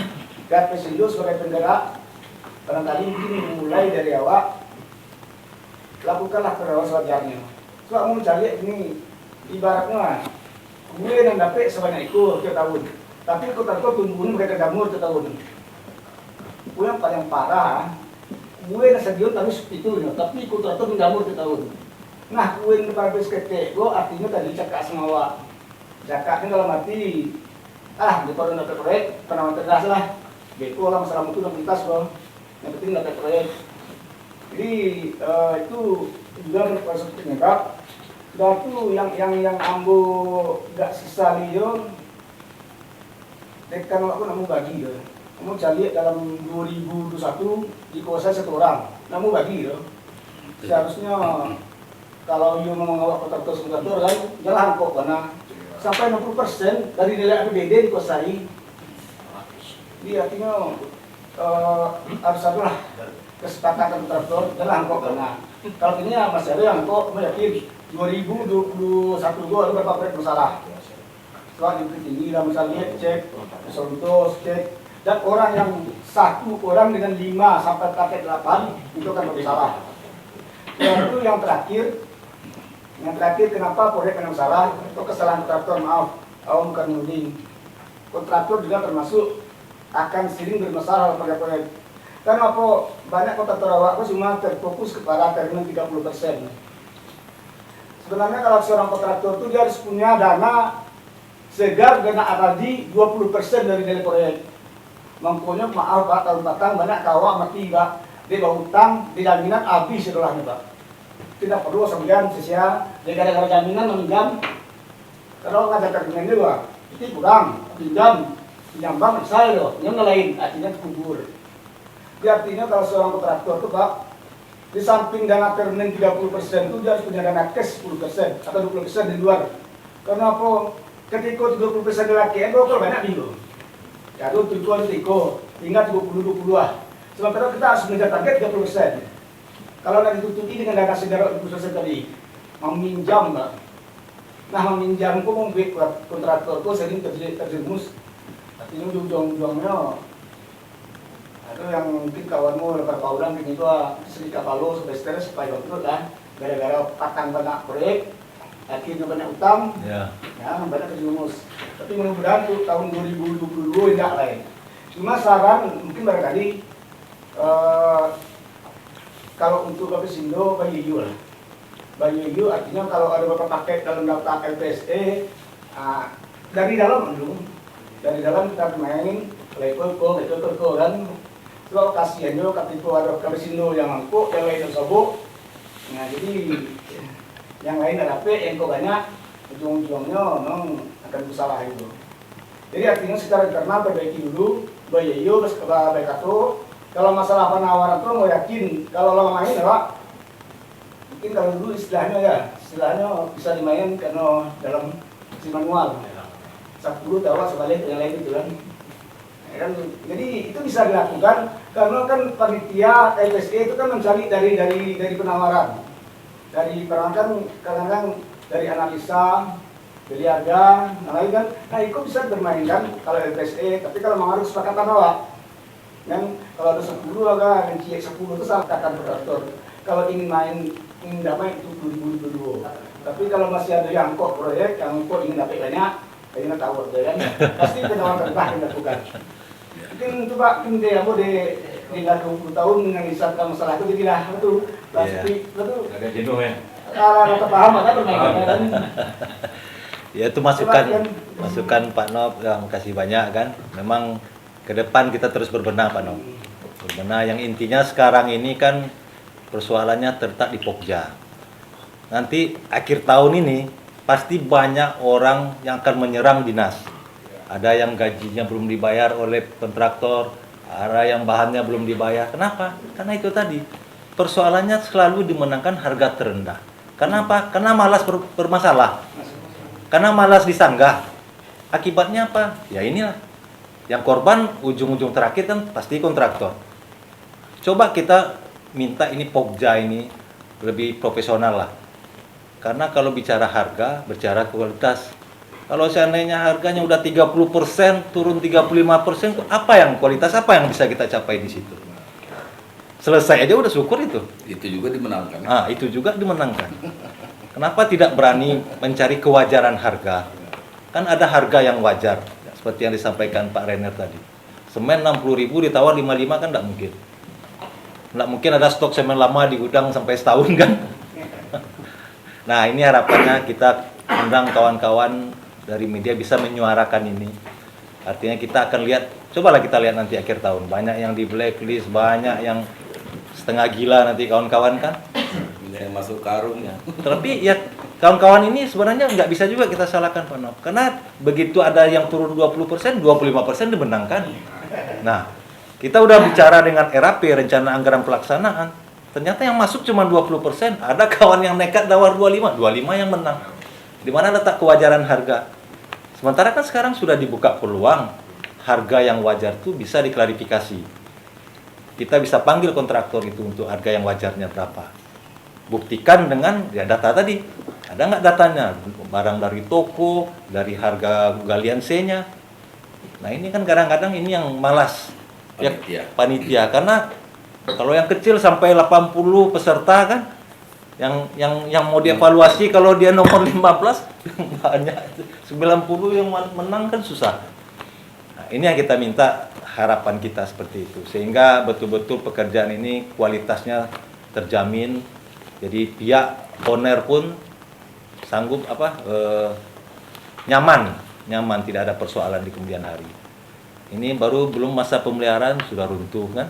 Garpesindo sebagai penggerak barangkali mungkin mulai dari awal lakukanlah perawat sewajarnya. Coba mau cari ini ibaratnya gue yang dapat sebanyak itu tiap tahun, tapi kontraktor tumbuhin mereka jamur tiap tahun. Gue yang paling parah, gue yang stadion tapi seperti itu, tapi kontraktor menjamur tiap tahun. Nah, gue yang para PSKT, gue artinya tadi cakap semua, cakapnya dalam arti di dapat proyek penawaran tegas lah, betul lah masalah mutu dan kualitas bro. Yang penting dapat proyek. Jadi itu juga berproses penyebab. Dan itu yang ambo gak sisa liyo. Dekan aku namu bagi yo. Kamu cari dalam 2021 dikuasai satu orang, namu bagi yo. Seharusnya kalau yo mau mengawal kontraktor kan jalan kok karena sampai 60% dari nilai APBD dikuasai. Jadi artinya harus ada lah kesepakatan kontraktor jalan kok karena kalau ini masih ada yang kok yakin 2021 gua ada berapa proyek bersalah. Setelah tinggi lah misalnya cek Sontos cek dan orang yang satu orang dengan 5 sampai 8 itu kan bersalah. Itu yang terakhir kenapa proyek yang salah itu kesalahan kontraktor, maaf bukan nuding. Kontraktor juga termasuk akan sering bermasalah pada proyek. Karena apa? Banyak kontraktor awak cuma terfokus kepada terminal 30%. Sebenarnya kalau seorang kontraktor itu dia harus punya dana segar, dana abadi 20% dari nilai proyek. Mampunya maaf Pak, tahun batang banyak kawak mati Pak. Dia bawa utang, di jaminan habis setelahnya Pak. Tidak perlu sebagian sosial, dia gara-gara jaminan meminjam. Kalau ngajak terminal juga, itu kurang, pinjam saya loh, yang lain artinya kubur. Jadi artinya kalau seorang kontraktor itu Pak, di samping dana permanen 30% itu dia harus punya dana cash 10% atau 20% di luar. Karena apa? Ketika 30% laki itu kalau banyak bingung. Ya itu tujuan tiko, tinggal 20-20 lah. Sementara kita harus mengejar target 30%. Kalau nanti ditutupi dengan dana segar 20% tadi, meminjam Pak. Nah meminjam itu membuat kontraktor itu sering terjerumus. Artinya ujung-ujungnya itu yang mungkin kawanmu lepas paulan begini itu sedikit kapalo semester supaya betul lah gara-gara patang banyak proyek akhirnya banyak utang ya banyak terjerumus. Tapi mudah-mudahan tuh tahun 2022 tidak lain. Cuma saran mungkin barangkali kalau untuk Garpesindo Bayu lah. Bayu artinya kalau ada beberapa paket dalam daftar LPSE dari dalam dulu. Dari dalam kita main level kan. Kalau kasihan juga ketika ada Garpesindo yang angkut, yang lain yang sabuk. Nah jadi yang lain ada P, yang kok banyak, ujung-ujungnya memang akan bersalah itu. Jadi artinya secara internal perbaiki dulu, Bayu terus ke Bekato. Kalau masalah penawaran itu mau yakin, kalau lama main ya Pak, mungkin kalau dulu istilahnya bisa dimain karena dalam si manual. 10 tahu sebalik yang lain itu kan. Ya, jadi itu bisa dilakukan karena kan panitia LPSE itu kan mencari dari penawaran. Dari penawaran kan kadang-kadang dari analisa, beli harga, nah lain kan, nah itu bisa bermain kan kalau LPSE, tapi kalau memang harus kesepakatan awak, yang kalau ada 10 agak yang CX 10 itu salah katakan kontraktor. Kalau ingin damai itu 2022. Tapi kalau masih ada yang kok proyek, yang kok ingin dapat banyak, kayaknya tahu aja kan, pasti penawaran terbaik yang dilakukan. Mungkin itu Pak, mungkin dia mau di 20 tahun mengisahkan masalah itu jadi lah, betul, pasti, betul. Agak jenuh ya. Rata paham kan bermain kan. Ya itu masukan Pak Nop, yang kasih banyak kan. Memang ke depan kita terus berbenah Pak Nop. Berbenah yang intinya sekarang ini kan persoalannya terletak di Pokja. Nanti akhir tahun ini pasti banyak orang yang akan menyerang dinas. Ada yang gajinya belum dibayar oleh kontraktor, ada yang bahannya belum dibayar. Kenapa? Karena itu tadi. Persoalannya selalu dimenangkan harga terendah. Kenapa? Karena malas bermasalah. Karena malas disanggah. Akibatnya apa? Ya inilah. Yang korban ujung-ujung terakhir kan pasti kontraktor. Coba kita minta ini Pokja ini lebih profesional lah. Karena kalau bicara harga, bicara kualitas. Kalau seandainya harganya udah 30%, turun 35%, apa yang kualitas apa yang bisa kita capai di situ? Selesai aja udah syukur itu. Itu juga dimenangkan. Ah, itu juga dimenangkan. Kenapa tidak berani mencari kewajaran harga? Kan ada harga yang wajar, seperti yang disampaikan Pak Renner tadi. Semen 60.000 ditawar 55 kan tidak mungkin. Tidak mungkin ada stok semen lama di gudang sampai setahun kan. Nah ini harapannya kita undang kawan-kawan dari media bisa menyuarakan ini. Artinya kita akan lihat, cobalah kita lihat nanti akhir tahun. Banyak yang di blacklist, banyak yang setengah gila nanti kawan-kawan kan. Yang masuk karung. Ya. Tapi ya kawan-kawan ini sebenarnya nggak bisa juga kita salahkan Pak Nop. Karena begitu ada yang turun 20%, 25% dimenangkan. Nah, kita udah bicara dengan RAP, rencana anggaran pelaksanaan. Ternyata yang masuk cuma 20%. Ada kawan yang nekat nawar 25 yang menang. Di mana letak kewajaran harga? Sementara kan sekarang sudah dibuka peluang harga yang wajar itu bisa diklarifikasi. Kita bisa panggil kontraktor itu untuk harga yang wajarnya berapa. Buktikan dengan ya data tadi. Ada nggak datanya? Barang dari toko, dari harga galian C-nya. Nah ini kan kadang-kadang ini yang malas. Panitia. Panitia. Karena kalau yang kecil sampai 80 peserta kan, yang mau dievaluasi kalau dia nomor 15 banyak 90 yang menang kan susah. Nah, ini yang kita minta, harapan kita seperti itu sehingga betul-betul pekerjaan ini kualitasnya terjamin. Jadi pihak owner pun sanggup nyaman tidak ada persoalan di kemudian hari. Ini baru belum masa pemeliharaan sudah runtuh kan.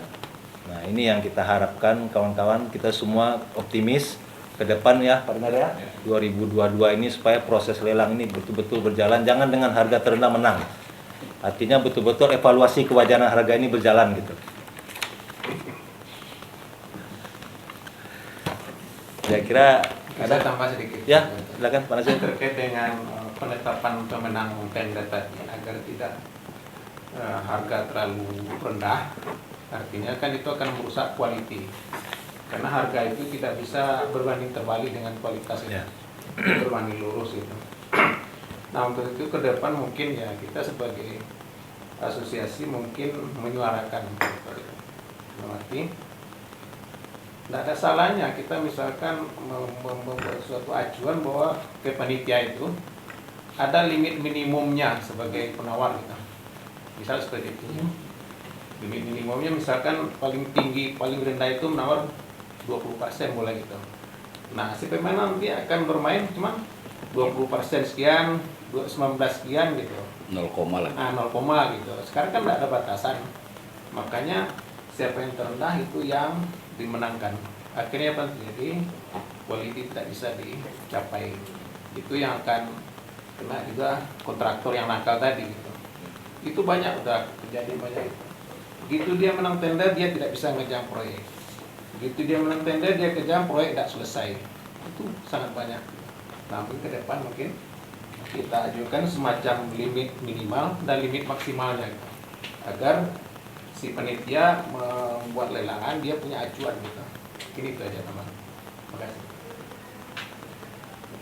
Nah, ini yang kita harapkan kawan-kawan, kita semua optimis ke depan ya partner ya. 2022 ini supaya proses lelang ini betul-betul berjalan, jangan dengan harga terendah menang. Artinya betul-betul evaluasi kewajaran harga ini berjalan gitu. Saya kira Bisa tambah sedikit. Ya, silakan Pak Nasir. Terkait dengan penetapan pemenang tender tadi agar tidak harga terlalu rendah, artinya kan itu akan merusak quality. Karena harga itu tidak bisa berbanding terbalik dengan kualitasnya, berbanding lurus itu. Nah untuk itu ke depan mungkin ya kita sebagai asosiasi mungkin menyuarakan berarti tidak ada salahnya kita misalkan membuat suatu acuan bahwa ke panitia itu ada limit minimumnya sebagai penawar kita. Misal seperti itu. Limit minimumnya misalkan paling tinggi, paling rendah itu menawar 20% boleh gitu. Nah si pemain nanti akan bermain cuma 20% sekian, 19 sekian gitu. 0, lah. Nah 0, gitu. Sekarang kan tidak ada batasan. Makanya siapa yang terendah itu yang dimenangkan. Akhirnya apa terjadi? Quality tidak bisa dicapai. Itu yang akan kena juga kontraktor yang nakal tadi gitu. Itu banyak udah terjadi banyak. Begitu dia menang tender dia tidak bisa ngejam proyek. Begitu dia menang tender dia kejam proyek tidak selesai. Itu sangat banyak. Namun ke depan mungkin kita ajukan semacam limit minimal dan limit maksimalnya gitu. Agar si panitia membuat lelangan dia punya acuan gitu. Ini itu aja teman. Terima kasih.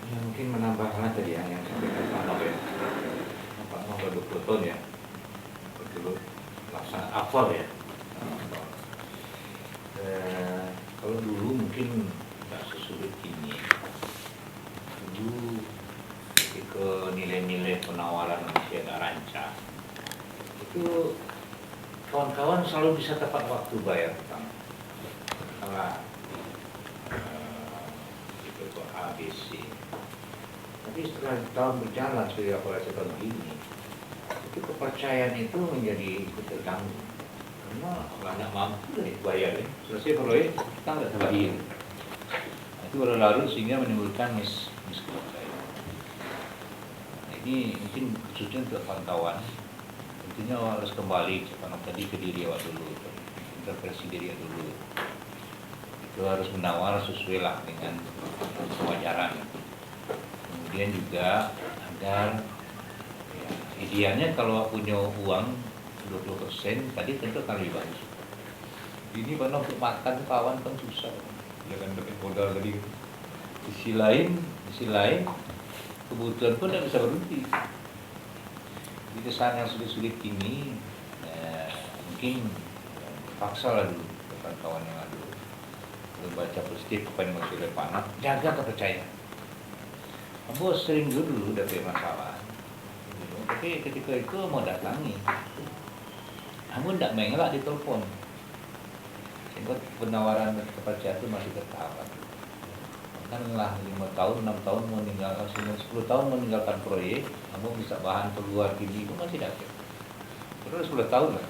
Ya, mungkin menambahkan tadi yang sampaikan Pak Nob ya. Pak Nob 20 tahun ya. Dulu laksana akval ya. Kalau dulu mungkin nggak sesulit ini. Dulu ketika nilai-nilai penawaran masih agak rancang, itu kawan-kawan selalu bisa tepat waktu bayar utang. Katakanlah itu kok ABC. Tapi setelah tahun berjalan sudah pada tahun ini, itu kepercayaan itu menjadi ikut terganggu. Karena nggak mampu dari bayar ya. Selesai proyek kita nggak terbayar. Itu berlalu sehingga menimbulkan miskepercayaan. Nah, ini mungkin khususnya untuk kawan-kawan. Tentunya harus kembali karena tadi ke diri awak dulu, intervensi diri awak dulu. Itu harus menawar sesuai lah dengan kewajaran. Kemudian juga agar ya, idealnya kalau punya uang 20% tadi tentu akan lebih bagus. Ini karena untuk makan kawan kan susah, jangan dapat modal tadi. Di sisi lain kebutuhan pun tidak bisa berhenti. Di kesan yang sulit-sulit ini mungkin paksa lah dulu kawan-kawan yang ada baca positif apa yang maksudnya panas, jaga kepercayaan. Kamu sering dulu dapat masalah, tapi ketika itu mau datangi, kamu tidak mengelak di telepon, sehingga penawaran kepercayaan itu masih bertahap. Kanlah 5 tahun, 6 tahun meninggalkan, 10 tahun meninggalkan proyek, kamu bisa bahan keluar gini itu masih dapat. Terus 10 tahun lah.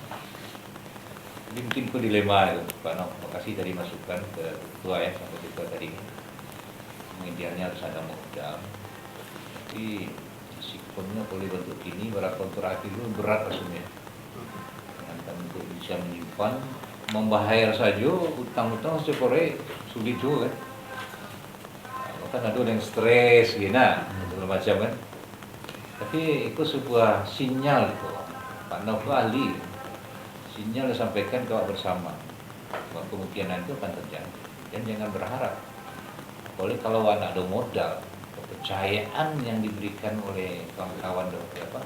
Jadi mungkin itu dilema itu, Pak Nok. Terima kasih tadi masukan ke ketua ya, sampai ketua tadi. Idealnya harus ada modal. Tapi sikonnya kalau bentuk ini, berat kontrak itu berat rasanya. Dengan untuk bisa menyimpan, membayar saja, utang-utang seperti sulit juga kan. Kan ada yang stres gitu, segala macam kan. Tapi itu sebuah sinyal itu, Pak Nok ahli, sinyal disampaikan ke bersama bahwa kemungkinan itu akan terjadi. Dan jangan berharap, boleh kalau anak ada modal, kepercayaan yang diberikan oleh kawan-kawan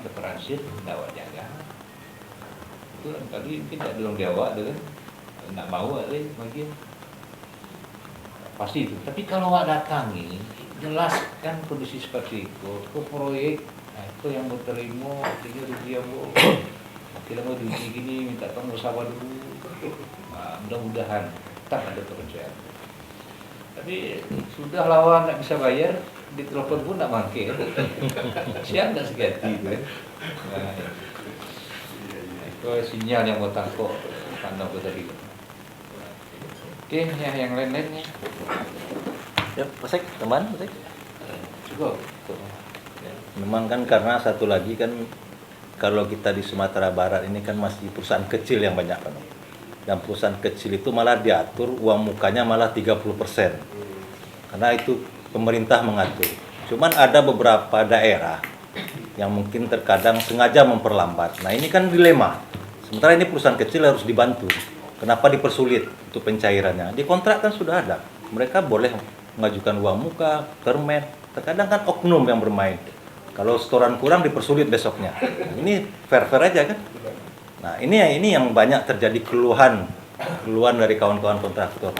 referensi, dapat jaga. Itu kan tadi mungkin tak dorong diawak, kan, nak mau bagian. Pasti itu. Tapi kalau awak datangi, jelaskan kondisi seperti itu ke proyek, nah itu yang mau terima, tinggal dia mau, kita mau diuji gini, minta tolong sabar dulu. Nah, mudah-mudahan tak ada kepercayaan. Tapi sudah lawan tak bisa bayar, di telepon pun tak mangke. Siang tak segati itu. Nah, itu sinyal yang mau tangkap tanda tadi. Oke, ya yang lain-lainnya. Ya, Pasek, teman, Pasek. Cukup. Memang kan karena satu lagi kan kalau kita di Sumatera Barat ini kan masih perusahaan kecil yang banyak kan. Dan perusahaan kecil itu malah diatur uang mukanya malah 30%. Karena itu pemerintah mengatur. Cuman ada beberapa daerah yang mungkin terkadang sengaja memperlambat. Nah, ini kan dilema. Sementara ini perusahaan kecil harus dibantu. Kenapa dipersulit untuk pencairannya? Di kontrak kan sudah ada. Mereka boleh mengajukan uang muka, permen. Terkadang kan oknum yang bermain. Kalau setoran kurang dipersulit besoknya. Nah, ini fair-fair aja kan? Nah, ini yang banyak terjadi keluhan dari kawan-kawan kontraktor.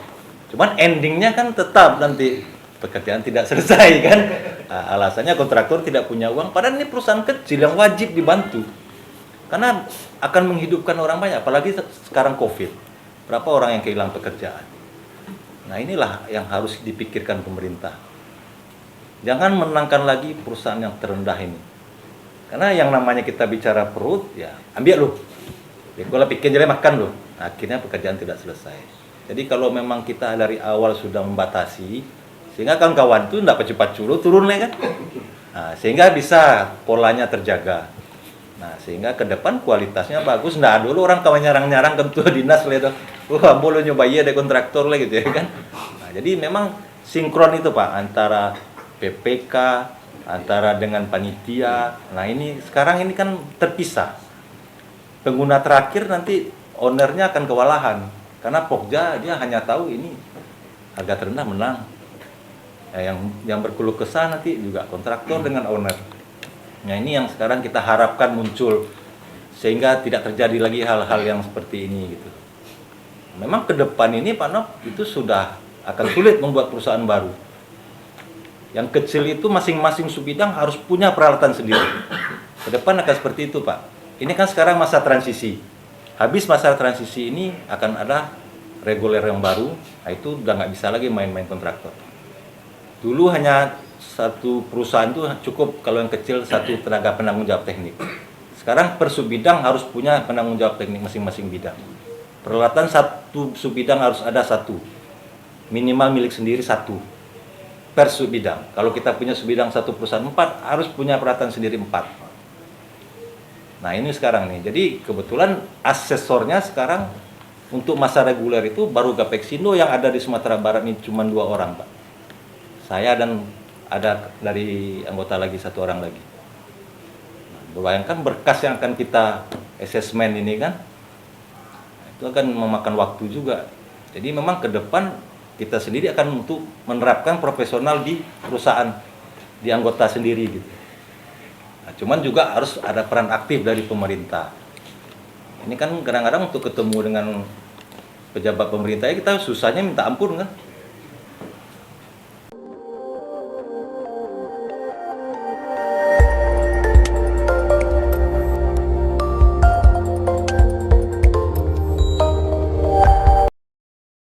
Cuman endingnya kan tetap nanti pekerjaan tidak selesai kan? Nah, alasannya kontraktor tidak punya uang. Padahal ini perusahaan kecil yang wajib dibantu. Karena akan menghidupkan orang banyak. Apalagi sekarang COVID. Berapa orang yang kehilangan pekerjaan? Nah, inilah yang harus dipikirkan pemerintah. Jangan menangkan lagi perusahaan yang terendah ini. Karena yang namanya kita bicara perut, ya ambil lu. Ya, kalau pikir jadi makan lu. Nah, akhirnya pekerjaan tidak selesai. Jadi kalau memang kita dari awal sudah membatasi, sehingga kawan-kawan itu tidak cepat turun kan? Nah, sehingga bisa polanya terjaga. Nah, sehingga ke depan kualitasnya bagus. Nah, dulu orang kawan nyarang-nyarang ke ketua dinas lihat, wah boleh nyoba iya ada kontraktor lah gitu ya kan. Nah, jadi memang sinkron itu Pak antara PPK, antara dengan panitia. Nah, ini sekarang ini kan terpisah. Pengguna terakhir nanti ownernya akan kewalahan karena Pokja dia hanya tahu ini harga terendah menang. yang berkeluh kesah nanti juga kontraktor dengan owner. Nah ini yang sekarang kita harapkan muncul sehingga tidak terjadi lagi hal-hal yang seperti ini gitu. Memang ke depan ini Pak Nop itu sudah akan sulit membuat perusahaan baru. Yang kecil itu masing-masing subbidang harus punya peralatan sendiri. Ke depan akan seperti itu Pak. Ini kan sekarang masa transisi. Habis masa transisi ini akan ada reguler yang baru. Nah, itu udah nggak bisa lagi main-main kontraktor. Dulu hanya satu perusahaan itu cukup kalau yang kecil satu tenaga penanggung jawab teknik. Sekarang per subbidang harus punya penanggung jawab teknik masing-masing bidang. Peralatan satu subbidang harus ada satu. Minimal milik sendiri satu. Per subbidang. Kalau kita punya subbidang satu perusahaan 4, harus punya peralatan sendiri 4. Nah ini sekarang nih. Jadi kebetulan asesornya sekarang untuk masa reguler itu baru Gapexindo yang ada di Sumatera Barat ini cuma 2 orang Pak. Saya dan ada dari anggota lagi 1 orang lagi. Bayangkan berkas yang akan kita asesmen ini kan, itu akan memakan waktu juga. Jadi memang ke depan kita sendiri akan untuk menerapkan profesional di perusahaan, di anggota sendiri gitu. Nah, cuman juga harus ada peran aktif dari pemerintah. Ini kan kadang-kadang untuk ketemu dengan pejabat pemerintah kita susahnya minta ampun kan.